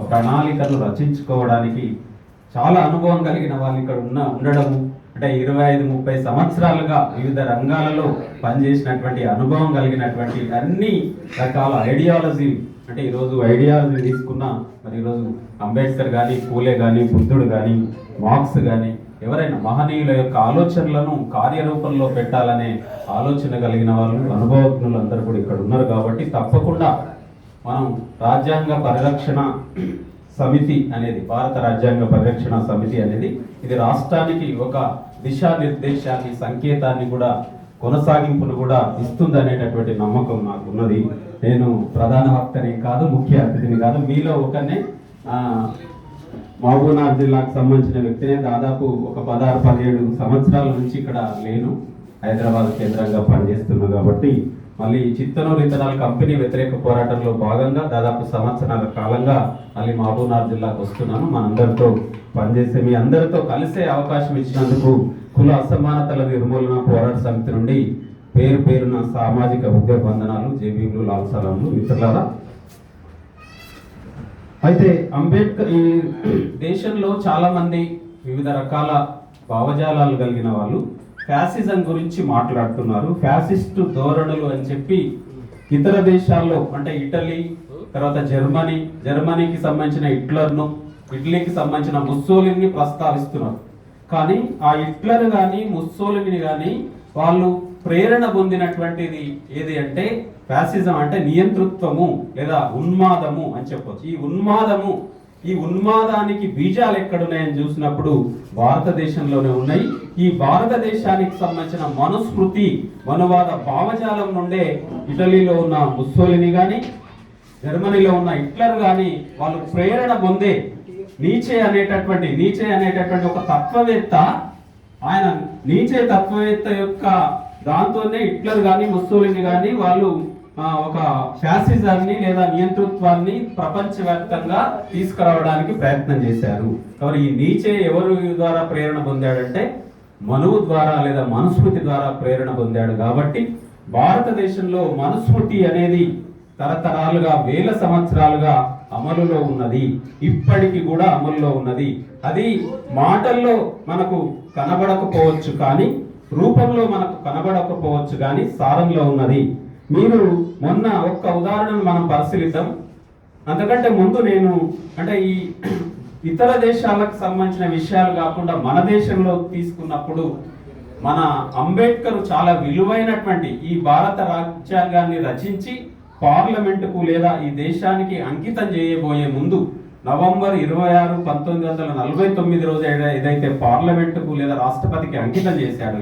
ప్రణాళికలు రచించుకోవడానికి చాలా అనుభవం కలిగిన వాళ్ళు ఇక్కడ ఉండడము అంటే 25-30 సంవత్సరాలుగా వివిధ రంగాలలో పనిచేసినటువంటి అనుభవం కలిగినటువంటి అన్ని రకాల ఐడియాలజీ అంటే ఈరోజు ఐడియాలజీ తీసుకున్న మరి ఈరోజు అంబేద్కర్ కానీ పూలే కానీ బుద్ధుడు కానీ మార్క్స్ కానీ ఎవరైనా మహనీయుల యొక్క ఆలోచనలను కార్యరూపంలో పెట్టాలనే ఆలోచన కలిగిన వాళ్ళు అనుభవజ్ఞులు అందరూ కూడా ఇక్కడ ఉన్నారు కాబట్టి తప్పకుండా మనం రాజ్యాంగ పరిరక్షణ సమితి అనేది భారత రాజ్యాంగ పరిరక్షణ సమితి అనేది ఇది రాష్ట్రానికి ఒక దిశానిర్దేశాన్ని సంకేతాన్ని కూడా కొనసాగింపును కూడా ఇస్తుంది అనేటటువంటి నమ్మకం నాకు ఉన్నది. నేను ప్రధాన వక్తని కాదు, ముఖ్య అతిథిని కాదు, మీలో ఒకనే మహబూబ్నగర్ జిల్లాకు సంబంధించిన వ్యక్తినే. దాదాపు ఒక 16-17 సంవత్సరాల నుంచి ఇక్కడ లేను, హైదరాబాద్ కేంద్రంగా పనిచేస్తున్నా కాబట్టి మళ్ళీ చిత్తనూరు ఇథనాల్ కంపెనీ వ్యతిరేక పోరాటంలో భాగంగా దాదాపు సంవత్సరాల కాలంగా మళ్ళీ మహబూబ్నగర్ జిల్లాకు వస్తున్నాను. మనందరితో పనిచేసే మీ అందరితో కలిసే అవకాశం ఇచ్చినందుకు కుల అసమానతల నిర్మూలన పోరాట సమితి నుండి పేరు పేరున సామాజిక ఉద్యోగ వందనాలు, జేబీలు, లాల్ సలాంలు. మిత్రులారా, అయితే అంబేద్కర్ ఈ దేశంలో చాలా మంది వివిధ రకాల భావజాలాలు కలిగిన వాళ్ళు ఫ్యాసిజం గురించి మాట్లాడుతున్నారు. ఫ్యాసిస్టు ధోరణులు అని చెప్పి ఇతర దేశాల్లో అంటే ఇటలీ, తర్వాత జర్మనీకి సంబంధించిన హిట్లర్ను, ఇటలీకి సంబంధించిన ముస్సోలిని ప్రస్తావిస్తున్నారు. కానీ ఆ హిట్లర్ కానీ ముస్సోలిని కానీ వాళ్ళు ప్రేరణ పొందినటువంటిది ఏది అంటే ఫ్యాసిజం అంటే నియంతృత్వము లేదా ఉన్మాదము అని చెప్పవచ్చు. ఈ ఉన్మాదానికి బీజాలు ఎక్కడున్నాయని చూసినప్పుడు భారతదేశంలోనే ఉన్నాయి. ఈ భారతదేశానికి సంబంధించిన మనుస్మృతి మనువాద భావజాలం నుండే ఇటలీలో ఉన్న ముస్సోలిని కానీ జర్మనీలో ఉన్న హిట్లర్ కానీ వాళ్ళు ప్రేరణ పొందే నీచే అనేటటువంటి ఒక తత్వవేత్త, ఆయన నీచే తత్వవేత్త యొక్క దాంతోనే హిట్లర్ కానీ ముస్సోలిని కానీ వాళ్ళు ఒక ఫ్యాసిజాన్ని లేదా నియంతృత్వాన్ని ప్రపంచవ్యాప్తంగా తీసుకురావడానికి ప్రయత్నం చేశారు. కాబట్టి ఈ నీచే ఎవరు ద్వారా ప్రేరణ పొందాడంటే మనువు ద్వారా లేదా మనుస్మృతి ద్వారా ప్రేరణ పొందాడు. కాబట్టి భారతదేశంలో మనుస్మృతి అనేది తరతరాలుగా వేల సంవత్సరాలుగా అమలులో ఉన్నది, ఇప్పటికి కూడా అమలులో ఉన్నది. అది మాటల్లో మనకు కనబడకపోవచ్చు కానీ, రూపంలో మనకు కనబడకపోవచ్చు కానీ సారంలో ఉన్నది. మీరు మొన్న ఒక్క ఉదాహరణను మనం పరిశీలిద్దాం. అంతకంటే ముందు నేను అంటే ఈ ఇతర దేశాలకు సంబంధించిన విషయాలు కాకుండా మన దేశంలో తీసుకున్నప్పుడు మన అంబేద్కర్ చాలా విలువైనటువంటి ఈ భారత రాజ్యాంగాన్ని రచించి పార్లమెంటుకు లేదా ఈ దేశానికి అంకితం చేయబోయే ముందు నవంబర్ 26, 1949 రోజు ఏదైతే పార్లమెంటుకు లేదా రాష్ట్రపతికి అంకితం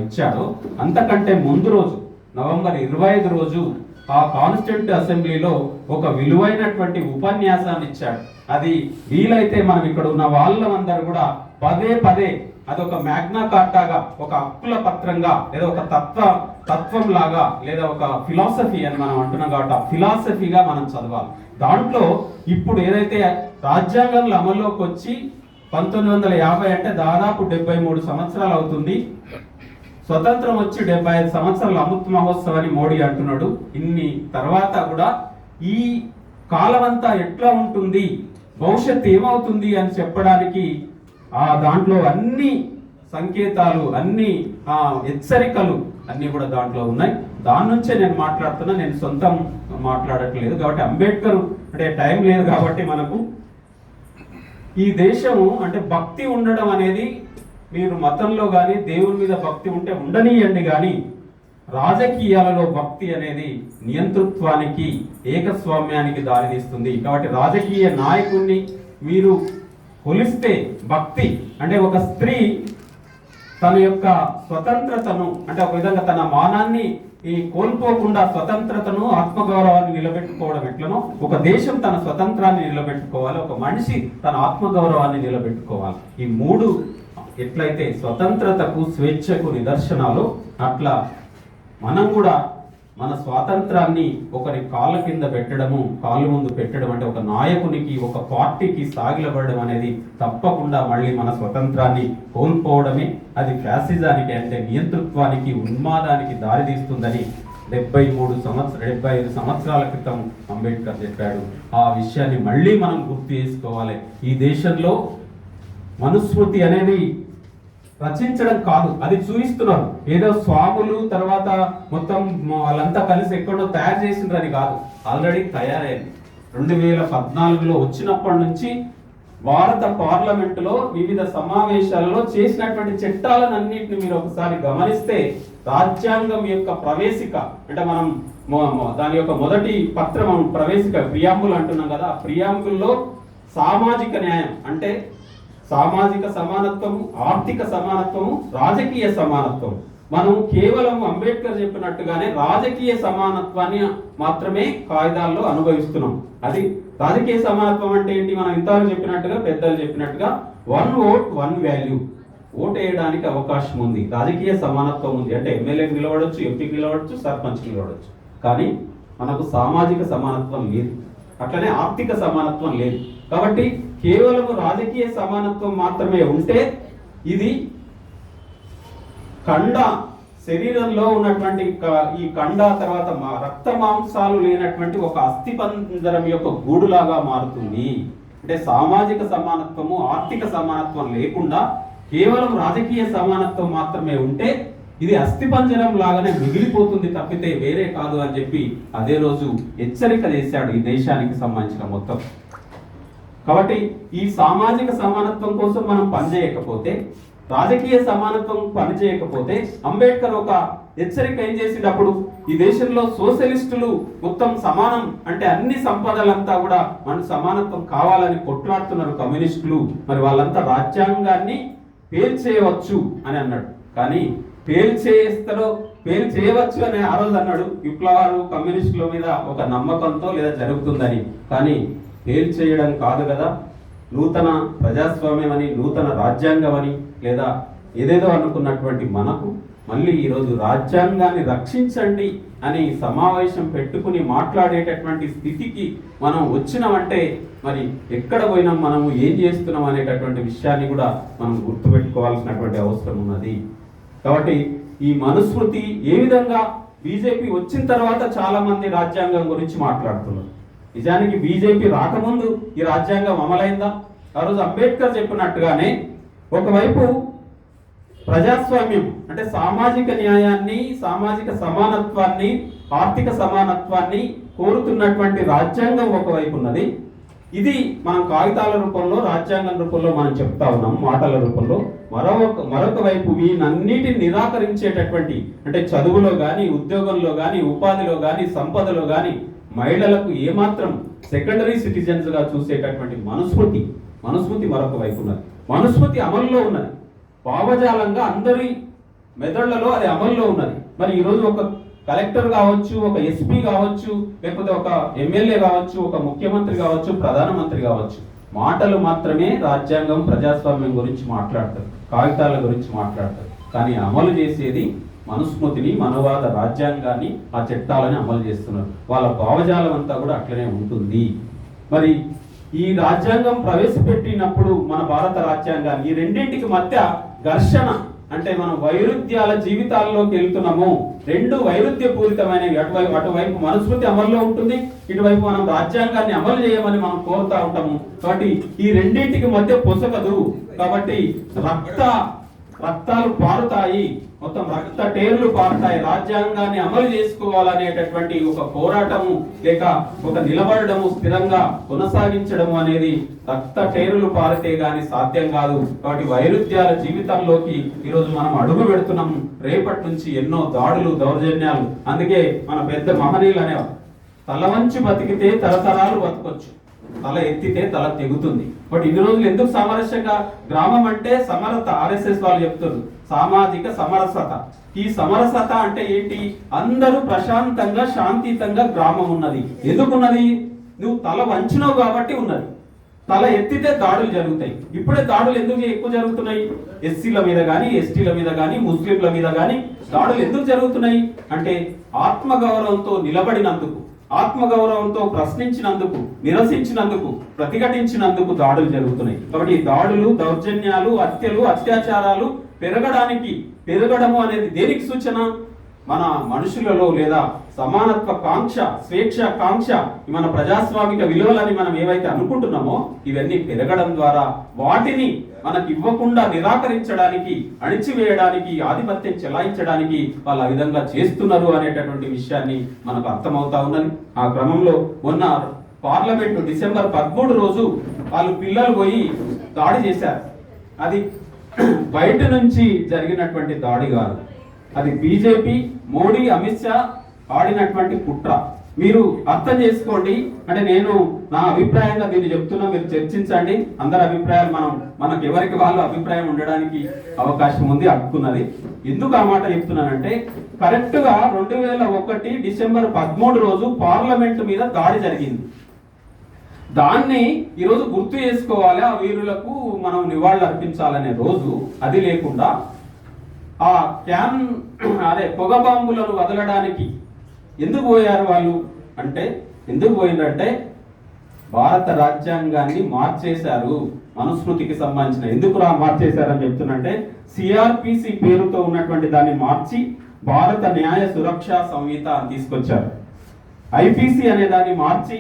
ఇచ్చాడో అంతకంటే ముందు రోజు నవంబర్ 25 రోజు ఆ కాన్స్టిట్యూంట్ అసెంబ్లీలో ఒక విలువైనటువంటి ఉపన్యాసాన్ని ఇచ్చాడు. అది వీలైతే మనం ఇక్కడ ఉన్న వాళ్ళందరూ కూడా పదే అదొక మ్యాగ్నా కార్టాగా, ఒక హక్కుల పత్రంగా లేదా ఒక తత్వం లాగా లేదా ఒక ఫిలాసఫీ అని మనం అంటున్నాం కాబట్టి ఆ ఫిలాసఫీగా మనం చదవాలి. దాంట్లో ఇప్పుడు ఏదైతే రాజ్యాంగంలో అమల్లోకి వచ్చి 1950 అంటే దాదాపు 73 సంవత్సరాలు అవుతుంది. స్వతంత్రం వచ్చి 75 సంవత్సరాల అమృత్ మహోత్సవ్ అని మోడీ అంటున్నాడు. ఇన్ని తర్వాత కూడా ఈ కాలమంతా ఎట్లా ఉంటుంది, భవిష్యత్తు ఏమవుతుంది అని చెప్పడానికి ఆ దాంట్లో అన్ని సంకేతాలు, అన్ని హెచ్చరికలు అన్ని కూడా దాంట్లో ఉన్నాయి. దాని నుంచే నేను మాట్లాడుతున్నా, నేను సొంతం మాట్లాడట్లేదు. కాబట్టి అంబేద్కర్ అంటే టైం లేదు కాబట్టి మనకు ఈ దేశము అంటే భక్తి ఉండడం అనేది, మీరు మతంలో కానీ దేవుని మీద భక్తి ఉంటే ఉండనీయండి, కానీ రాజకీయాలలో భక్తి అనేది నియంతృత్వానికి, ఏకస్వామ్యానికి దారితీస్తుంది. కాబట్టి రాజకీయ నాయకుడిని మీరు కొలిస్తే భక్తి అంటే ఒక స్త్రీ తన యొక్క స్వతంత్రతను అంటే ఒక విధంగా తన మానాన్ని కోల్పోకుండా స్వతంత్రతను, ఆత్మగౌరవాన్ని నిలబెట్టుకోవడం ఎట్లనో ఒక దేశం తన స్వతంత్రాన్ని నిలబెట్టుకోవాలి, ఒక మనిషి తన ఆత్మగౌరవాన్ని నిలబెట్టుకోవాలి. ఈ మూడు ఎట్లయితే స్వతంత్రతకు, స్వేచ్ఛకు నిదర్శనాలు, అట్లా మనం కూడా మన స్వాతంత్రాన్ని ఒకరి కాళ్ళ కింద పెట్టడము, కాళ్ళు ముందు పెట్టడం అంటే ఒక నాయకునికి, ఒక పార్టీకి సాగిలపడడం అనేది తప్పకుండా మళ్ళీ మన స్వతంత్రాన్ని కోల్పోవడమే. అది ఫ్యాసిజానికి అంటే నియంతృత్వానికి, ఉన్మాదానికి దారితీస్తుందని 75 సంవత్సరాల క్రితం అంబేద్కర్ చెప్పాడు. ఆ విషయాన్ని మళ్ళీ మనం గుర్తు చేసుకోవాలి. ఈ దేశంలో మనుస్మృతి అనేది రచించడం కాదు, అది చూపిస్తున్నారు. ఏదో స్వాములు తర్వాత మొత్తం వాళ్ళంతా కలిసి ఎక్కడో తయారు చేసిండ్రని కాదు, ఆల్రెడీ తయారైంది. 2014లో వచ్చినప్పటి నుంచి భారత పార్లమెంటులో వివిధ సమావేశాలలో చేసినటువంటి చట్టాలన్నింటిని మీరు ఒకసారి గమనిస్తే రాజ్యాంగం యొక్క ప్రవేశిక అంటే మనం దాని యొక్క మొదటి పత్రం ప్రవేశిక ప్రియాంబుల్ అంటున్నాం కదా, ఆ ప్రియాంబుల్లో సామాజిక న్యాయం అంటే సామాజిక సమానత్వము, ఆర్థిక సమానత్వము, రాజకీయ సమానత్వం. మనం కేవలం అంబేద్కర్ చెప్పినట్టుగానే రాజకీయ సమానత్వాన్ని మాత్రమే కాయిదాల్లో అనుభవిస్తున్నాం. అది రాజకీయ సమానత్వం అంటే ఏంటి? మనం ఇంతవరకు చెప్పినట్టుగా పెద్దలు చెప్పినట్టుగా 1 ఓట్ 1 వాల్యూ, ఓటు వేయడానికి అవకాశం ఉంది, రాజకీయ సమానత్వం ఉంది. అంటే ఎమ్మెల్యేకి నిలబడవచ్చు, ఎంపీకి నిలబడవచ్చు, సర్పంచ్కి నిలబడవచ్చు. కానీ మనకు సామాజిక సమానత్వం లేదు, అట్లనే ఆర్థిక సమానత్వం లేదు. కాబట్టి కేవలం రాజకీయ సమానత్వం మాత్రమే ఉంటే ఇది కండ శరీరంలో ఉన్నటువంటి ఈ కండ తర్వాత రక్త మాంసాలు లేనటువంటి ఒక అస్థిపంజరం యొక్క గూడులాగా మారుతుంది. అంటే సామాజిక సమానత్వము, ఆర్థిక సమానత్వం లేకుండా కేవలం రాజకీయ సమానత్వం మాత్రమే ఉంటే ఇది అస్థిపంజరం లాగానే మిగిలిపోతుంది తప్పితే వేరే కాదు అని చెప్పి అదే రోజు హెచ్చరిక చేశాడు ఈ దేశానికి సంబంధించిన మొత్తం. కాబట్టి ఈ సామాజిక సమానత్వం కోసం మనం పనిచేయకపోతే, రాజకీయ సమానత్వం పనిచేయకపోతే అంబేద్కర్ ఒక హెచ్చరిక ఏం చేసినప్పుడు ఈ దేశంలో సోషలిస్టులు మొత్తం సమానం అంటే అన్ని సంపదలంతా కూడా మన సమానత్వం కావాలని కొట్లాడుతున్నారు కమ్యూనిస్టులు, మరి వాళ్ళంతా రాజ్యాంగాన్ని పేల్చేయవచ్చు అని అన్నాడు. కానీ పేల్చేయవచ్చు అని ఆ రోజు అన్నాడు విప్లవాలు కమ్యూనిస్టుల మీద ఒక నమ్మకంతో లేదా జరుగుతుందని. కానీ పేల్చేయడం కాదు కదా, నూతన ప్రజాస్వామ్యం అని, నూతన రాజ్యాంగం అని లేదా ఏదేదో అనుకున్నటువంటి మనకు మళ్ళీ ఈరోజు రాజ్యాంగాన్ని రక్షించండి అని సమావేశం పెట్టుకుని మాట్లాడేటటువంటి స్థితికి మనం వచ్చినామంటే మరి ఎక్కడ పోయినాం, మనము ఏం చేస్తున్నాం అనేటటువంటి విషయాన్ని కూడా మనం గుర్తుపెట్టుకోవాల్సినటువంటి అవసరం ఉన్నది. కాబట్టి ఈ మనుస్మృతి ఏ విధంగా బీజేపీ వచ్చిన తర్వాత చాలా మంది రాజ్యాంగం గురించి మాట్లాడుతున్నారు. నిజానికి బీజేపీ రాకముందు ఈ రాజ్యాంగం అమలైందా? ఆ రోజు అంబేద్కర్ చెప్పినట్టుగానే ఒకవైపు ప్రజాస్వామ్యం అంటే సామాజిక న్యాయాన్ని, సామాజిక సమానత్వాన్ని, ఆర్థిక సమానత్వాన్ని కోరుతున్నటువంటి రాజ్యాంగం ఒకవైపు ఉన్నది. ఇది మనం కాగితాల రూపంలో, రాజ్యాంగం రూపంలో మనం చెప్తా ఉన్నాం, మాటల రూపంలో. మరొక వైపు వీనన్నిటిని నిరాకరించేటటువంటి అంటే చదువులో కానీ, ఉద్యోగంలో కానీ, ఉపాధిలో కానీ, సంపదలో కానీ మహిళలకు ఏమాత్రం సెకండరీ సిటిజన్స్ గా చూసేటటువంటి మనుస్మృతి మరొక వైపు ఉన్నది. మనుస్మృతి అమల్లో ఉన్నది, భావజాలంగా అందరి మెదళ్లలో అది అమల్లో ఉన్నది. మరి ఈరోజు ఒక కలెక్టర్ కావచ్చు, ఒక ఎస్పీ కావచ్చు, లేకపోతే ఒక ఎమ్మెల్యే కావచ్చు, ఒక ముఖ్యమంత్రి కావచ్చు, ప్రధానమంత్రి కావచ్చు, మాటలు మాత్రమే రాజ్యాంగం, ప్రజాస్వామ్యం గురించి మాట్లాడతారు, కాగితాల గురించి మాట్లాడతారు. కానీ అమలు చేసేది మనుస్మృతిని, మనవాద రాజ్యాంగాన్ని, ఆ చట్టాలని అమలు చేస్తున్నారు. వాళ్ళ భావజాలం అంతా కూడా అట్లనే ఉంటుంది. మరి ఈ రాజ్యాంగం ప్రవేశపెట్టినప్పుడు మన భారత రాజ్యాంగాన్ని ఈ రెండింటికి మధ్య ఘర్షణ అంటే మనం వైరుధ్యాల జీవితాల్లోకి వెళ్తున్నాము. రెండు వైరుధ్యపూరితమైనవి. అటువైపు మనుస్మృతి అమల్లో ఉంటుంది, ఇటువైపు మనం రాజ్యాంగాన్ని అమలు చేయమని మనం కోరుతా ఉంటాము. కాబట్టి ఈ రెండింటికి మధ్య పొసగదు. కాబట్టి రక్తాలు పారుతాయి, మొత్తం రక్త టేర్లు పారుతాయి. రాజ్యాంగాన్ని అమలు చేసుకోవాలనేటటువంటి ఒక పోరాటము లేక ఒక నిలబడము, స్థిరంగా కొనసాగించడము అనేది రక్త టేరులు పారితే గాని సాధ్యం కాదు. కాబట్టి వైరుధ్యాల జీవితంలోకి ఈరోజు మనం అడుగు పెడుతున్నాము. రేపటి నుంచి ఎన్నో దాడులు, దౌర్జన్యాలు. అందుకే మన పెద్ద మహనీయులు అనేవారు, తల వంచి బతికితే తరతరాలు బతకొచ్చు, తల ఎత్తితే తల తెగుతుంది. బట్ ఇన్ని రోజులు ఎందుకు సామరస్యంగా? గ్రామం అంటే సమరత. ఆర్ఎస్ఎస్ వాళ్ళు చెప్తున్నారు సామాజిక సమరసత. ఈ సమరసత అంటే ఏంటి? అందరూ ప్రశాంతంగా, శాంతియుతంగా గ్రామం ఉన్నది. ఎందుకున్నది? నువ్వు తల వంచినావు కాబట్టి ఉన్నది. తల ఎత్తితే దాడులు జరుగుతాయి. ఇప్పుడే దాడులు ఎందుకు ఎక్కువ జరుగుతున్నాయి? ఎస్సీల మీద కానీ, ఎస్టీల మీద కానీ, ముస్లింల మీద కానీ దాడులు ఎందుకు జరుగుతున్నాయి అంటే ఆత్మగౌరవంతో నిలబడినందుకు, ఆత్మగౌరవంతో ప్రశ్నించినందుకు, నిరసించినందుకు, ప్రతిఘటించినందుకు దాడులు జరుగుతున్నాయి. కాబట్టి ఈ దాడులు, దౌర్జన్యాలు, హత్యలు, అత్యాచారాలు పెరగడము అనేది దేనికి సూచన? మన మనుషులలో లేదా సమానత్వ కాంక్ష, స్వేచ్ఛ కాంక్ష, మన ప్రజాస్వామిక విలువలని మనం ఏవైతే అనుకుంటున్నామో ఇవన్నీ పెరగడం ద్వారా వాటిని మనకి ఇవ్వకుండా నిరాకరించడానికి, అణిచివేయడానికి, ఆధిపత్యం చెలాయించడానికి వాళ్ళు ఆ విధంగా చేస్తున్నారు అనేటటువంటి విషయాన్ని మనకు అర్థమవుతా ఉన్నది. ఆ క్రమంలో మొన్న పార్లమెంటు డిసెంబర్ 13 రోజు వాళ్ళు పిల్లలు పోయి దాడి చేశారు. అది బయట నుంచి జరిగినటువంటి దాడి కాదు, అది బీజేపీ, మోడీ, అమిత్ షా ఆడినటువంటి కుట్ర. మీరు అర్థం చేసుకోండి. అంటే నేను నా అభిప్రాయంగా దీన్ని చెప్తున్నా, మీరు చర్చించండి. అందరి అభిప్రాయాలు మనకు ఎవరికి వాళ్ళు అభిప్రాయం ఉండడానికి అవకాశం ఉంది, హక్కున్నది. ఎందుకు ఆ మాట చెప్తున్నానంటే కరెక్ట్ గా 2001 డిసెంబర్ 13 రోజు పార్లమెంట్ మీద దాడి జరిగింది. దాన్ని ఈరోజు గుర్తు చేసుకోవాలి, ఆ వీరులకు మనం నివాళులు అర్పించాలనే రోజు. అది లేకుండా ఆ పొగ బాంబులను వదలడానికి ఎందుకు పోయారు వాళ్ళు అంటే, ఎందుకు పోయిందంటే భారత రాజ్యాంగాన్ని మార్చేశారు. మనుస్మృతికి సంబంధించిన ఎందుకు మార్చేశారని చెప్తున్నంటే, సిఆర్పిసి పేరుతో ఉన్నటువంటి దాన్ని మార్చి భారత న్యాయ సురక్ష సంహిత అని తీసుకొచ్చారు. ఐపీసీ అనే దాన్ని మార్చి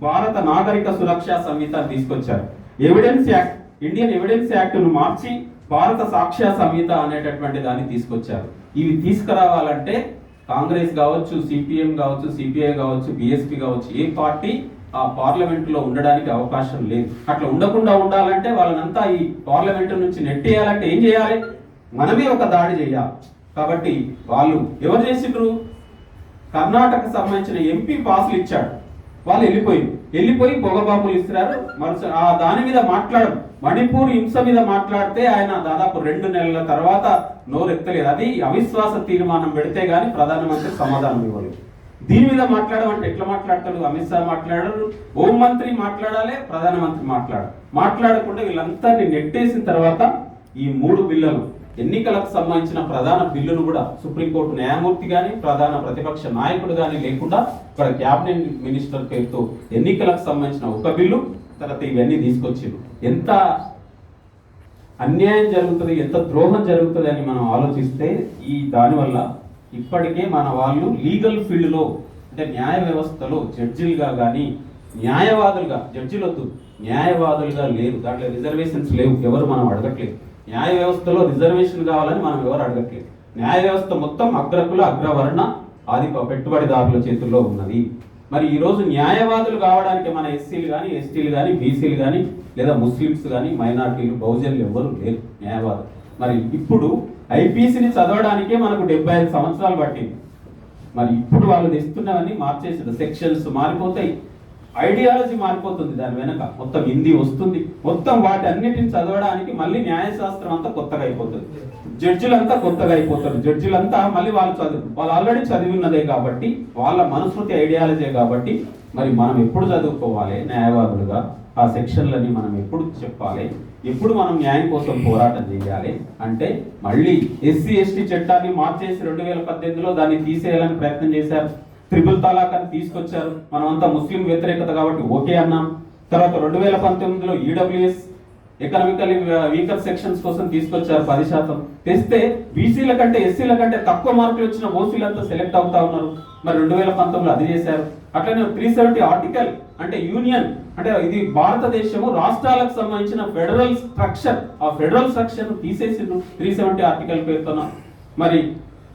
భారత నాగరిక సురక్ష సంహిత తీసుకొచ్చారు. Evidence act, Indian evidence act ను మార్చి భారత సాక్ష్య సంహిత అనేటటువంటి దాన్ని తీసుకొచ్చారు. ఇవి తీసుకురావాలంటే కాంగ్రెస్ కావచ్చు, సిపిఎం కావచ్చు, సిపిఐ కావచ్చు, బిఎస్పీ కావచ్చు, ఏ పార్టీ ఆ పార్లమెంట్ లో ఉండడానికి అవకాశం లేదు. అట్లా ఉండకుండా ఉండాలంటే వాళ్ళనంతా ఈ పార్లమెంట్ నుంచి నెట్టేయాలంటే ఏం చేయాలి? మనమే ఒక దాడి చేయాలి. కాబట్టి వాళ్ళు ఎవరు చేసిండ్రు? కర్ణాటక సంబంధించిన ఎంపీ పాసులు ఇచ్చాడు, వాళ్ళు వెళ్ళిపోయి పొగబాబులు ఇస్తున్నారు. దాని మీద మాట్లాడడం, మణిపూర్ హింస మీద మాట్లాడితే ఆయన దాదాపు 2 నెలల తర్వాత నోరెత్తలేదు. అది అవిశ్వాస తీర్మానం పెడితే గానీ ప్రధానమంత్రి సమాధానం ఇవ్వలేదు. దీని మీద మాట్లాడమంటే ఎట్లా మాట్లాడతాడు? అమిత్ షా మాట్లాడారు, హోంమంత్రి మాట్లాడాలి, ప్రధానమంత్రి మాట్లాడకుండా వీళ్ళందరినీ నెట్టేసిన తర్వాత ఈ 3 బిల్లులు, ఎన్నికలకు సంబంధించిన ప్రధాన బిల్లును కూడా సుప్రీంకోర్టు న్యాయమూర్తి కానీ, ప్రధాన ప్రతిపక్ష నాయకుడు కానీ లేకుండా ఇక్కడ క్యాబినెట్ మినిస్టర్ పేరుతో ఎన్నికలకు సంబంధించిన ఒక బిల్లు, తర్వాత ఇవన్నీ తీసుకొచ్చారు. ఎంత అన్యాయం జరుగుతుంది, ఎంత ద్రోహం జరుగుతుంది అని మనం ఆలోచిస్తే దానివల్ల ఇప్పటికే మన వాళ్ళు లీగల్ ఫీల్డ్లో అంటే న్యాయ వ్యవస్థలో జడ్జిలుగా కానీ, న్యాయవాదులుగా, జడ్జిలొద్దు న్యాయవాదులుగా లేరు. దాంట్లో రిజర్వేషన్స్ లేవు, ఎవరు మనం అడగట్లేదు. న్యాయ వ్యవస్థలో రిజర్వేషన్ కావాలని మనం ఎవరు అడగట్లేదు. న్యాయ వ్యవస్థ మొత్తం అగ్రకుల, అగ్రవర్ణ, పెట్టుబడిదారుల చేతుల్లో ఉన్నది. మరి ఈరోజు న్యాయవాదులు కావడానికి మన ఎస్సీలు కానీ, ఎస్టీలు కానీ, బీసీలు కానీ, లేదా ముస్లిమ్స్ కానీ, మైనార్టీలు, బహుజనులు ఎవరు లేరు న్యాయవాదులు. మరి ఇప్పుడు ఐపీసీని చదవడానికే మనకు 75 సంవత్సరాలు పట్టింది. మరి ఇప్పుడు వాళ్ళు తెస్తున్నవన్నీ మార్చేసారు. సెక్షన్స్ మారిపోతాయి, ఐడియాలజీ మారిపోతుంది, దాని వెనక మొత్తం హిందీ వస్తుంది. మొత్తం వాటి అన్నిటిని చదవడానికి మళ్ళీ న్యాయశాస్త్రం అంతా కొత్తగా అయిపోతుంది, జడ్జిలంతా కొత్తగా అయిపోతారు. జడ్జిలంతా మళ్ళీ వాళ్ళు ఆల్రెడీ చదివి ఉన్నదే కాబట్టి, వాళ్ళ మనుస్మృతి ఐడియాలజీ కాబట్టి మరి మనం ఎప్పుడు చదువుకోవాలి న్యాయవాదులుగా? ఆ సెక్షన్లని మనం ఎప్పుడు చెప్పాలి? ఎప్పుడు మనం న్యాయం కోసం పోరాటం చేయాలి? అంటే మళ్ళీ ఎస్సీ ఎస్టీ చట్టాన్ని మార్చేసి 2018లో దాన్ని తీసేయాలని ప్రయత్నం చేశారు. ట్రిపుల్ తలాక్ అని తీసుకొచ్చారు. మనమంతా ముస్లిం వ్యతిరేకత కాబట్టి ఓకే అన్నాం. తర్వాత 2019లో ఈడబ్ల్యూఎస్ ఎకనామికల్లీ వీకర్ సెక్షన్స్ కోసం తీసుకొచ్చారు 10%. తెస్తే బీసీల కంటే, ఎస్సీల కంటే తక్కువ మార్కులు వచ్చిన ఓసీలంతా సెలెక్ట్ అవుతా ఉన్నారు. మరి 2019లో అది చేశారు. అట్లనే 370 ఆర్టికల్ అంటే యూనియన్, అంటే ఇది భారతదేశము రాష్ట్రాలకు సంబంధించిన ఫెడరల్ స్ట్రక్చర్, ఆ ఫెడరల్ స్ట్రక్చర్ తీసేసిండ్రు 370 ఆర్టికల్ పేరుతోన. మరి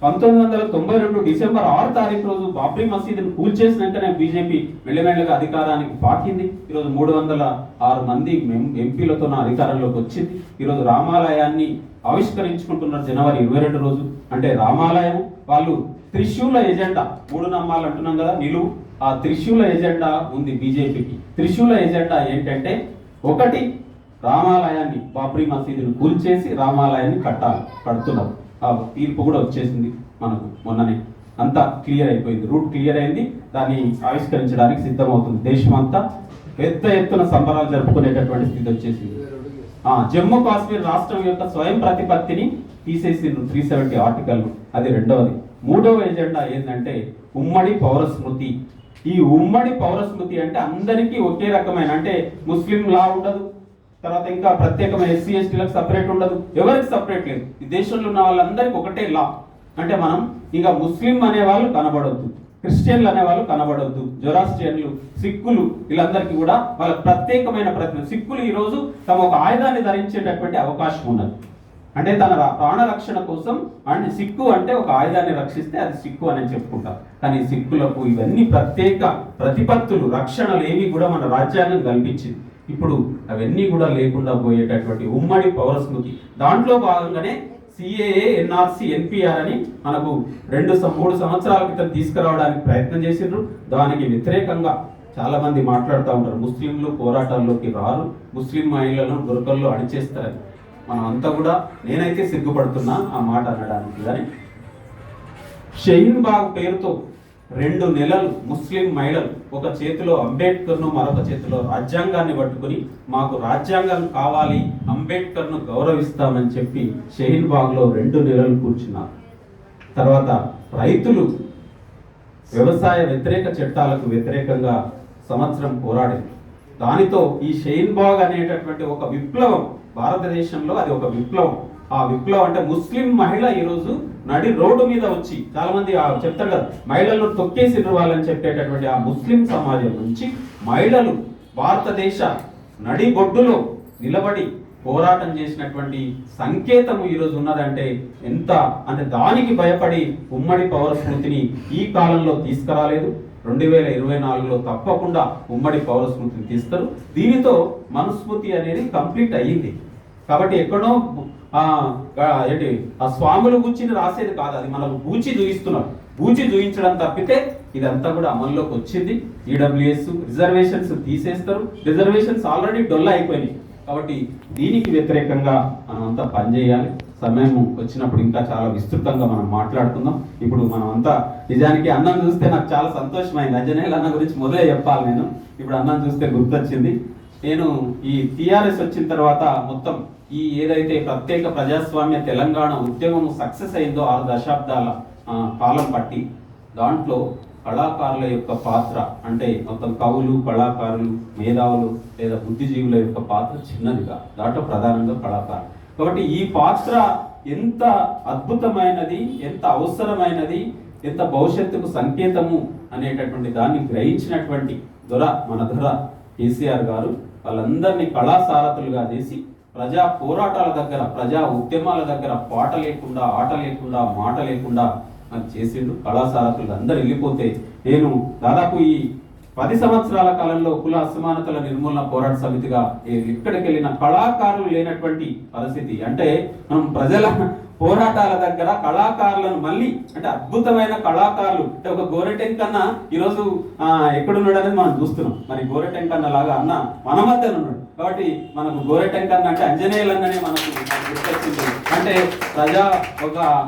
1992 డిసెంబర్ 6 తారీఖు రోజు బాబ్రీ మసీదును కూల్చేసినాకనే బీజేపీ మెల్లమెల్లగా అధికారానికి పాకింది. ఈరోజు 306 మంది ఎంపీలతో అధికారంలోకి వచ్చింది. ఈరోజు రామాలయాన్ని ఆవిష్కరించుకుంటున్నారు జనవరి 22 రోజు. అంటే రామాలయం వాళ్ళు త్రిశూల ఎజెండా, 3 నమ్మాలు అంటున్నాం కదా, నిలువు. ఆ త్రిశూల ఎజెండా ఉంది బీజేపీకి. త్రిశూల ఎజెండా ఏంటంటే, ఒకటి రామాలయాన్ని, బాబ్రీ మసీదును కూల్చేసి రామాలయాన్ని కడుతున్నారు. ఆ తీర్పు కూడా వచ్చేసింది మనకు మొన్ననే, అంతా క్లియర్ అయిపోయింది, రూట్ క్లియర్ అయింది. దాన్ని ఆవిష్కరించడానికి సిద్ధమవుతుంది. దేశమంతా పెద్ద ఎత్తున సంబరాలు జరుపుకునేటటువంటి స్థితి వచ్చేసింది. జమ్మూ కాశ్మీర్ రాష్ట్రం యొక్క స్వయం ప్రతిపత్తిని తీసేసిండ్రు 370 ఆర్టికల్. అది రెండవది. మూడవ ఎజెండా ఏంటంటే ఉమ్మడి పౌర స్మృతి. ఈ ఉమ్మడి పౌర స్మృతి అంటే అందరికీ ఒకే రకమైన, అంటే ముస్లిం లా ఉండదు, తర్వాత ఇంకా ప్రత్యేకమైన ఎస్సీ ఎస్టీలకు సపరేట్ ఉండదు, ఎవరికి సపరేట్ లేదు. ఈ దేశంలో ఉన్న వాళ్ళందరికీ ఒకటే లా. అంటే మనం ఇక ముస్లిం అనేవాళ్ళు కనబడొద్దు, క్రిస్టియన్లు అనేవాళ్ళు కనబడొద్దు, జొరాస్ట్రియన్లు, సిక్కులు, వీళ్ళందరికీ కూడా వాళ్ళ ప్రత్యేకమైన ప్రతిమ. సిక్కులు ఈరోజు తమ ఒక ఆయుధాన్ని ధరించేటటువంటి అవకాశం ఉన్నది. అంటే తన ప్రాణ రక్షణ కోసం, అంటే సిక్కు అంటే ఒక ఆయుధాన్ని రక్షిస్తే అది సిక్కు అని చెప్పుకుంటారు. కానీ సిక్కులకు ఇవన్నీ ప్రత్యేక ప్రతిపత్తులు, రక్షణలు ఏవి కూడా మన రాజ్యాంగం కల్పించింది. ఇప్పుడు అవన్నీ కూడా లేకుండా పోయేటటువంటి ఉమ్మడి పౌర స్మృతి, దాంట్లో భాగంగానే సిఏఏ, ఎన్ఆర్సి, ఎన్పిఆర్ అని మనకు 2-3 సంవత్సరాల క్రితం తీసుకురావడానికి ప్రయత్నం చేసిండ్రు. దానికి వ్యతిరేకంగా చాలా మంది మాట్లాడుతూ ఉంటారు, ముస్లింలు పోరాటాల్లోకి రారు, ముస్లిం మహిళలను గురకల్లో అణిచేస్తారని. మనం అంతా కూడా, నేనైతే సిగ్గుపడుతున్నా ఆ మాట అనడానికి. కానీ షహీన్ బాగ్ పేరుతో 2 నెలలు ముస్లిం మహిళలు ఒక చేతిలో అంబేద్కర్ను, మరొక చేతిలో రాజ్యాంగాన్ని పట్టుకుని మాకు రాజ్యాంగం కావాలి, అంబేద్కర్ను గౌరవిస్తామని చెప్పి షహీన్ బాగ్లో 2 నెలలు కూర్చున్నారు. తర్వాత రైతులు వ్యవసాయ వ్యతిరేక చట్టాలకు వ్యతిరేకంగా సంవత్సరం పోరాడింది. దానితో ఈ షహీన్ బాగ్ అనేటటువంటి ఒక విప్లవం భారతదేశంలో, అది ఒక విప్లవం. ఆ విప్లవం అంటే ముస్లిం మహిళ ఈరోజు నడి రోడ్డు మీద వచ్చి, చాలా మంది చెప్తారు కదా మహిళలను తొక్కేసిర్రు వాళ్ళని చెప్పేటటువంటి ఆ ముస్లిం సమాజం నుంచి మహిళలు భారతదేశ నడి బొడ్డులో నిలబడి పోరాటం చేసినటువంటి సంకేతం ఈరోజు ఉన్నదంటే ఎంత అంటే, దానికి భయపడి ఉమ్మడి పౌర స్మృతిని ఈ కాలంలో తీసుకురాలేదు. 2024లో తప్పకుండా ఉమ్మడి పౌర స్మృతిని తీస్తారు. దీనితో మనుస్మృతి అనేది కంప్లీట్ అయ్యింది. కాబట్టి ఎక్కడో ఏంటి ఆ స్వాములు గుచ్చిని రాసేది కాదు, అది మనకు బూచి చూయిస్తున్నారు. బూచి చూయించడం తప్పితే ఇదంతా కూడా అమల్లోకి వచ్చింది. ఈడబ్ల్యూఎస్ రిజర్వేషన్స్ తీసేస్తారు, రిజర్వేషన్స్ ఆల్రెడీ డొల్ల అయిపోయినాయి. కాబట్టి దీనికి వ్యతిరేకంగా మనం అంతా పనిచేయాలి. సమయం వచ్చినప్పుడు ఇంకా చాలా విస్తృతంగా మనం మాట్లాడుకుందాం. ఇప్పుడు మనం అంతా, నిజానికి అన్నం చూస్తే నాకు చాలా సంతోషమైంది. అంజనేయులు అన్న గురించి మొదలే చెప్పాలి నేను. ఇప్పుడు అన్నం చూస్తే గుర్తొచ్చింది. నేను ఈ టీఆర్ఎస్ వచ్చిన తర్వాత మొత్తం ఈ ఏదైతే ప్రత్యేక ప్రజాస్వామ్య తెలంగాణ ఉద్యమం సక్సెస్ అయిందో 6 దశాబ్దాల కాలం పట్టి, దాంట్లో కళాకారుల యొక్క పాత్ర, అంటే మొత్తం కవులు, కళాకారులు, మేధావులు లేదా బుద్ధిజీవుల యొక్క పాత్ర చిన్నదిగా, దాంట్లో ప్రధానంగా కళాకారులు. కాబట్టి ఈ పాత్ర ఎంత అద్భుతమైనది, ఎంత అవసరమైనది, ఎంత భవిష్యత్తుకు సంకేతము అనేటటువంటి దాన్ని గ్రహించినటువంటి మన దొర కేసీఆర్ గారు వాళ్ళందరినీ కళాసారథులుగా చేసి ప్రజా పోరాటాల దగ్గర, ప్రజా ఉద్యమాల దగ్గర పాట లేకుండా, ఆట లేకుండా, మాట లేకుండా చేసిండు. కళాసారథులు అందరు వెళ్ళిపోతే నేను దాదాపు ఈ 10 సంవత్సరాల కాలంలో కుల అసమానతల నిర్మూలన పోరాట సమితిగా ఎక్కడికి వెళ్ళిన కళాకారులు లేనటువంటి పరిస్థితి. అంటే మనం ప్రజల పోరాటాల దగ్గర కళాకారులను మళ్ళీ, అంటే అద్భుతమైన కళాకారులు, అంటే ఒక గోరెటెంకన్న ఈరోజు ఎక్కడున్నాడు అనేది మనం చూస్తున్నాం. మరి గోరెటెంకన్న లాగా అన్న మన మధ్యన ఉన్నాడు. కాబట్టి మనకు గోరెటెంకన్న అంటే అంజనేయులన్ననే మనకు గుర్తొచ్చింది. అంటే ప్రజా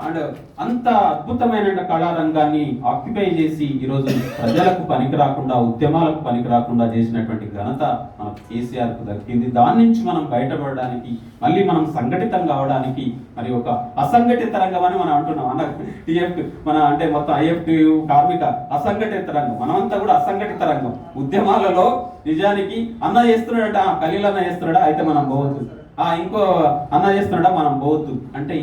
అంటే అంత అద్భుతమైన కళారంగాన్ని ఆక్యుపై చేసి ఈరోజు ప్రజలకు పనికి రాకుండా, ఉద్యమాలకు పనికి రాకుండా చేసినటువంటి ఘనత మనకు కేసీఆర్కు దక్కింది. దాని నుంచి మనం బయటపడడానికి, మళ్ళీ మనం సంఘటితం కావడానికి, మరి ఒక అసంఘటిత రంగం అని మనం అంటున్నాం. మన అంటే మొత్తం IFTU కార్మిక అసంఘటిత రంగం, మనమంతా కూడా అసంఘటిత రంగం. ఉద్యమాలలో నిజానికి అన్న చేస్తున్నాడట, ఖలీల్ అన్న చేస్తున్నాడా, అయితే మనం పోవద్దు, ఇంకో అన్న చేస్తున్నాడా, మనం పోవద్దు. అంటే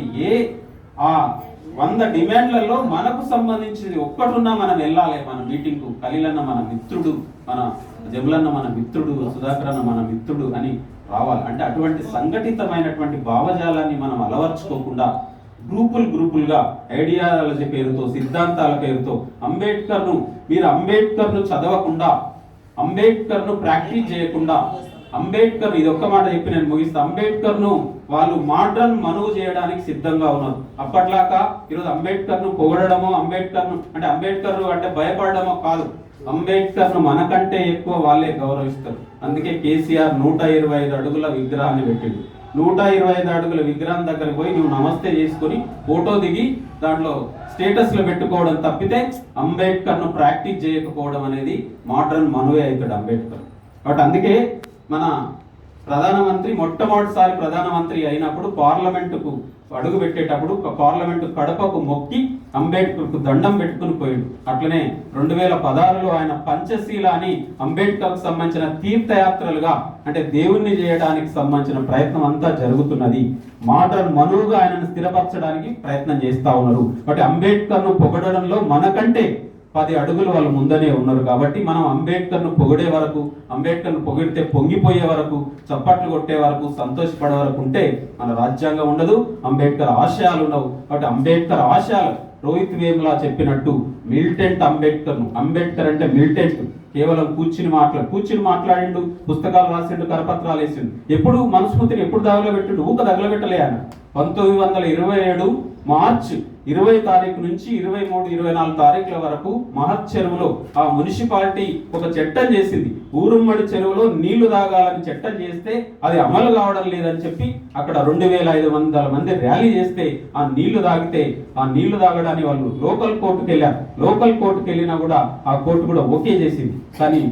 100 డిమాండ్లలో మనకు సంబంధించింది ఒక్కటున్నా మనం వెళ్ళాలి మన మీటింగ్కు. ఖలీల్ అన్న మన మిత్రుడు, మన జములన్న మన మిత్రుడు, సుధాకర్ అన్న మన మిత్రుడు అని రావాలి. అంటే అటువంటి సంఘటితమైనటువంటి భావజాలాన్ని మనం అలవర్చుకోకుండా గ్రూపులుగా ఐడియాలజీ పేరుతో, సిద్ధాంతాల పేరుతో మీరు అంబేద్కర్ను చదవకుండా, అంబేద్కర్ను ప్రాక్టీస్ చేయకుండా, అంబేద్కర్ ఇది ఒక్క మాట చెప్పి నేను ముగిస్తా, అంబేద్కర్ను వాళ్ళు మోడ్రన్ మనువు చేయడానికి సిద్ధంగా ఉన్నారు. అప్పట్లాగా ఈరోజు అంబేద్కర్ను పొగడమో, అంబేద్కర్ అంటే భయపడమో కాదు, అంబేద్కర్ను మనకంటే ఎక్కువ వాళ్ళే గౌరవిస్తారు. అందుకే కేసీఆర్ 125 అడుగుల విగ్రహాన్ని పెట్టిండు. 125 అడుగుల విగ్రహం దగ్గర పోయి నువ్వు నమస్తే చేసుకుని ఫోటో దిగి దాంట్లో స్టేటస్లో పెట్టుకోవడం తప్పితే అంబేద్కర్ను ప్రాక్టీస్ చేయకపోవడం అనేది మోడ్రన్ మనువే అవుతాడు అంబేద్కర్. కాబట్టి అందుకే మన ప్రధానమంత్రి మొట్టమొదటిసారి ప్రధానమంత్రి అయినప్పుడు పార్లమెంటుకు అడుగు పెట్టేటప్పుడు పార్లమెంటు కడపకు మొక్కి అంబేద్కర్కు దండం పెట్టుకుని పోయాడు. అట్లనే 2016లో ఆయన పంచశీల అని అంబేద్కర్కు సంబంధించిన తీర్థయాత్రలుగా అంటే దేవుణ్ణి చేయడానికి సంబంధించిన ప్రయత్నం అంతా జరుగుతున్నది. మోడర్న్ మనువుగా ఆయనను స్థిరపరచడానికి ప్రయత్నం చేస్తా ఉన్నారు. కాబట్టి అంబేద్కర్ను పొగడడంలో మనకంటే 10 అడుగులు వాళ్ళు ముందనే ఉన్నారు. కాబట్టి మనం అంబేద్కర్ను పొగిడే వరకు, అంబేద్కర్ను పొగిడితే పొంగిపోయే వరకు, చప్పట్లు కొట్టే వరకు, సంతోషపడే వరకు ఉంటే మన రాజ్యాంగం ఉండదు, అంబేద్కర్ ఆశయాలు ఉండవు. కాబట్టి అంబేద్కర్ ఆశయాలు రోహిత్ వేములా చెప్పినట్టు మిలిటెంట్ అంబేద్కర్ అంటే మిలిటెంట్, కేవలం కూర్చుని మాట్లాడిండు, పుస్తకాలు రాసిండు, కరపత్రాలు వేసిండు. ఎప్పుడు మనుస్మృతిని ఎప్పుడు తగలబెట్టిండు? ఊక తగలబెట్టలే ఆయన. 1927 మార్చి 20 తారీఖు నుంచి 23, 24 తారీఖుల వరకు మహత్ చెరువులో ఆ మున్సిపాలిటీ ఒక చట్టం చేసింది. ఊరుమ్మడి చెరువులో నీళ్లు తాగాలని చట్టం చేస్తే అది అమలు కావడం లేదని చెప్పి అక్కడ 2500 మంది ర్యాలీ చేస్తే ఆ నీళ్లు తాగడానికి వాళ్ళు లోకల్ కోర్టుకు వెళ్ళారు. లోకల్ కోర్టుకు వెళ్ళినా కూడా ఆ కోర్టు కూడా ఓకే చేసింది. కానీ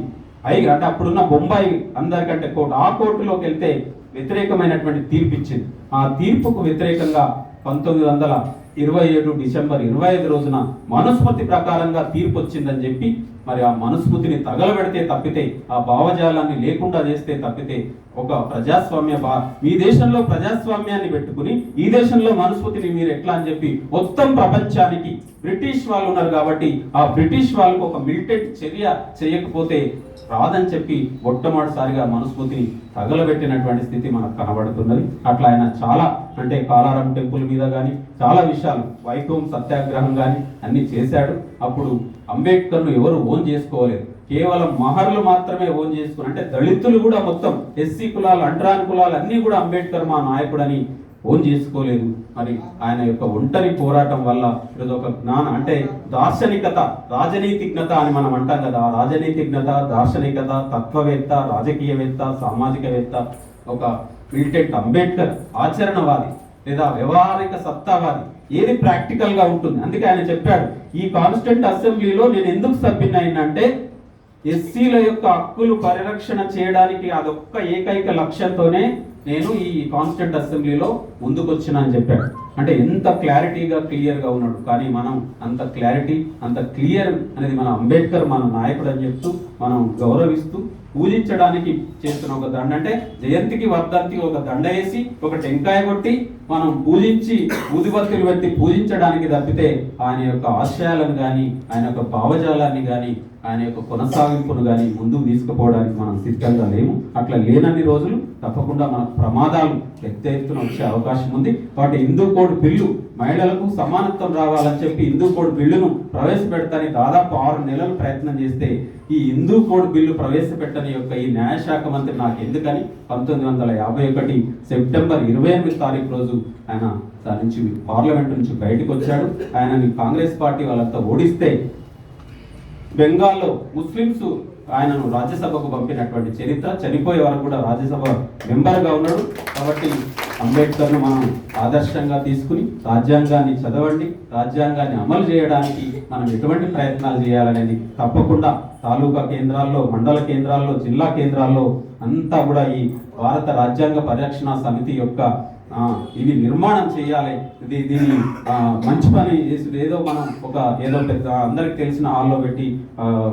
అంటే అప్పుడున్న బొంబాయి అందరికంటే కోర్టు, ఆ కోర్టులోకి వెళ్తే వ్యతిరేకమైనటువంటి తీర్పు ఇచ్చింది. ఆ తీర్పుకు వ్యతిరేకంగా 1927 డిసెంబర్ 25 రోజున మనుస్మృతి ప్రకారంగా తీర్పు వచ్చిందని చెప్పి మరి ఆ మనుస్మృతిని తగలబెడితే తప్పితే, ఆ భావజాలాన్ని లేకుండా చేస్తే తప్పితే ఒక ప్రజాస్వామ్య మీ దేశంలో ప్రజాస్వామ్యాన్ని పెట్టుకుని ఈ దేశంలో మనుస్మృతిని మీరు ఎట్లా అని చెప్పి మొత్తం ప్రపంచానికి బ్రిటిష్ వాళ్ళు ఉన్నారు కాబట్టి ఆ బ్రిటిష్ వాళ్ళకు ఒక మిలిటెంట్ చర్య చేయకపోతే రాదని చెప్పి మొట్టమొదటిసారిగా మనుస్మృతిని తగలబెట్టినటువంటి స్థితి మనకు కనబడుతున్నది. అట్లా ఆయన చాలా అంటే కాలారం టెంపుల్ మీద కానీ చాలా విషయాలు, వైకోం సత్యాగ్రహం కానీ అన్ని చేశాడు. అప్పుడు అంబేద్కర్ను ఎవరు ఓన్ చేసుకోలేదు, కేవలం మహర్లు మాత్రమే ఓన్ చేసుకుని, అంటే దళితులు కూడా మొత్తం ఎస్సీ కులాలు, అంటరాని కులాలు అన్నీ కూడా అంబేద్కర్ మా నాయకుడని ఓన్ చేసుకోలేదు. మరి ఆయన యొక్క ఒంటరి పోరాటం వల్ల ఈరోజు ఒక అంటే దార్శనికత, రాజనీతిజ్ఞత అని మనం అంటాం కదా, ఆ రాజనీతిజ్ఞత, దార్శనికత, తత్వవేత్త, రాజకీయవేత్త, సామాజికవేత్త, ఒక మిలిటెంట్ అంబేద్కర్ ఆచరణవాది లేదా వ్యవహారిక సత్తావాది, ఏది ప్రాక్టికల్ గా ఉంటుంది. అందుకే ఆయన చెప్పాడు, ఈ కాన్స్టిట్యూంట్ అసెంబ్లీలో నేను ఎందుకు సభ్యుని అయినంటే ఎస్సీల యొక్క హక్కులు పరిరక్షణ చేయడానికి అదొక్క ఏకైక లక్ష్యంతోనే నేను ఈ కాన్స్టిట్యూంట్ అసెంబ్లీలో ముందుకు వచ్చినా అని చెప్పాడు. అంటే ఎంత క్లారిటీగా క్లియర్గా ఉన్నాడు. కానీ మనం అంత క్లారిటీ, అంత క్లియర్ అనేది మన అంబేద్కర్ మన నాయకుడు అని చెప్తూ మనం గౌరవిస్తూ పూజించడానికి చేస్తున్న ఒక దండ, అంటే జయంతికి వర్ధంతికి ఒక దండ వేసి ఒక టెంకాయ కొట్టి మనం పూజించి ఊదిబత్తులు పెట్టి పూజించడానికి తప్పితే ఆయన యొక్క ఆశయాలను కానీ, ఆయన యొక్క భావజాలాన్ని కానీ, ఆయన యొక్క కొనసాగింపును కానీ ముందుకు తీసుకుపోవడానికి మనం సిద్ధంగా లేము. అట్లా లేనన్ని రోజులు తప్పకుండా మనకు ప్రమాదాలు పెద్ద ఎత్తున వచ్చే అవకాశం ఉంది. కాబట్టి హిందూ కోడ్ బిల్లు మహిళలకు సమానత్వం రావాలని చెప్పి హిందూ కోడ్ బిల్లును ప్రవేశపెడతానికి దాదాపు 6 నెలలు ప్రయత్నం చేస్తే ఈ హిందూ కోడ్ బిల్లు ప్రవేశపెట్టని యొక్క ఈ న్యాయశాఖ మంత్రి నాకు ఎందుకని 1951 సెప్టెంబర్ 28 తారీఖు రోజు ఆయన దాని నుంచి పార్లమెంట్ నుంచి బయటకు వచ్చాడు. ఆయనని కాంగ్రెస్ పార్టీ వాళ్ళంతా ఓడిస్తే బెంగాల్లో ముస్లింస్ ఆయనను రాజ్యసభకు పంపినటువంటి చరిత్ర, చనిపోయే వరకు కూడా రాజ్యసభ మెంబర్గా ఉన్నాడు. కాబట్టి అంబేద్కర్ను మనం ఆదర్శంగా తీసుకుని రాజ్యాంగాన్ని చదవండి, రాజ్యాంగాన్ని అమలు చేయడానికి మనం ఎటువంటి ప్రయత్నాలు చేయాలనేది తప్పకుండా తాలూకా కేంద్రాల్లో, మండల కేంద్రాల్లో, జిల్లా కేంద్రాల్లో అంతా కూడా ఈ భారత రాజ్యాంగ పరిరక్షణ సమితి యొక్క ఇది నిర్మాణం చేయాలి. దీన్ని మంచి పని ఏదో మనం ఏదో పెద్ద అందరికి తెలిసిన హాల్లో పెట్టి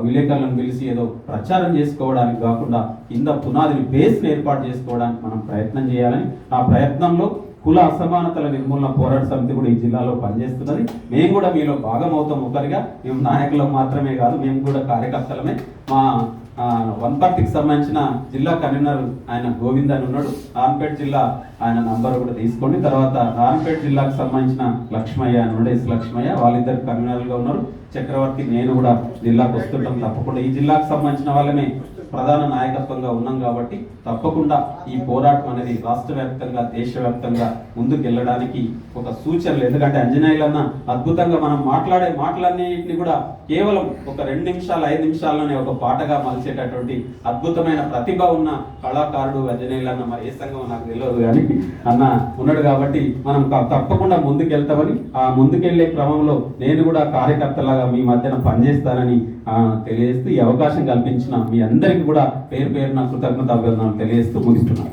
విలేకరులను పిలిచి ఏదో ప్రచారం చేసుకోవడానికి కాకుండా కింద పునాదిని బేస్ని ఏర్పాటు చేసుకోవడానికి మనం ప్రయత్నం చేయాలని, ఆ ప్రయత్నంలో కుల అసమానతల నిర్మూలన పోరాట సమితి కూడా ఈ జిల్లాలో పనిచేస్తున్నది. మేము కూడా మీలో భాగం అవుతాం. ఒకరిగా మేము నాయకులం మాత్రమే కాదు, మేము కూడా కార్యకర్తలమే. మా వనపర్తికి సంబంధించిన జిల్లా కన్వీనర్ ఆయన గోవింద్ అని ఉన్నాడు. నారాయణపేట జిల్లా ఆయన నంబర్ కూడా తీసుకోండి. తర్వాత నారాయణపేట జిల్లాకు సంబంధించిన లక్ష్మయ్య అని ఉన్నాడు, ఎస్ లక్ష్మయ్య, వాళ్ళిద్దరు కన్వీనర్గా ఉన్నారు. చక్రవర్తి, నేను కూడా జిల్లాకు వస్తుంటాం. తప్పకుండా ఈ జిల్లాకు సంబంధించిన వాళ్ళమే ప్రధాన నాయకత్వంగా ఉన్నాం కాబట్టి తప్పకుండా ఈ పోరాటం అనేది రాష్ట్ర వ్యాప్తంగా, దేశవ్యాప్తంగా ముందుకు వెళ్ళడానికి ఒక సూచనలు. ఎందుకంటే అంజనేయులన్న అద్భుతంగా మనం మాట్లాడే మాటలన్నింటినీ కూడా కేవలం ఒక 2 నిమిషాలు 5 నిమిషాల్లోనే ఒక పాటగా మలిచేటటువంటి అద్భుతమైన ప్రతిభ ఉన్న కళాకారుడు అంజనేయులన్న. మరి ఏ సంఘం నాకు తెలియదు కానీ అన్న ఉన్నాడు కాబట్టి మనం తప్పకుండా ముందుకెళ్తామని, ఆ ముందుకెళ్లే క్రమంలో నేను కూడా కార్యకర్తలాగా మీ మధ్యన పనిచేస్తానని తెలియజేస్తూ ఈ అవకాశం కల్పించిన మీ అందరికీ కూడా పేరు పేరున కృతజ్ఞతాభివందనాలు తెలియజేస్తూ ముగిస్తున్నాను.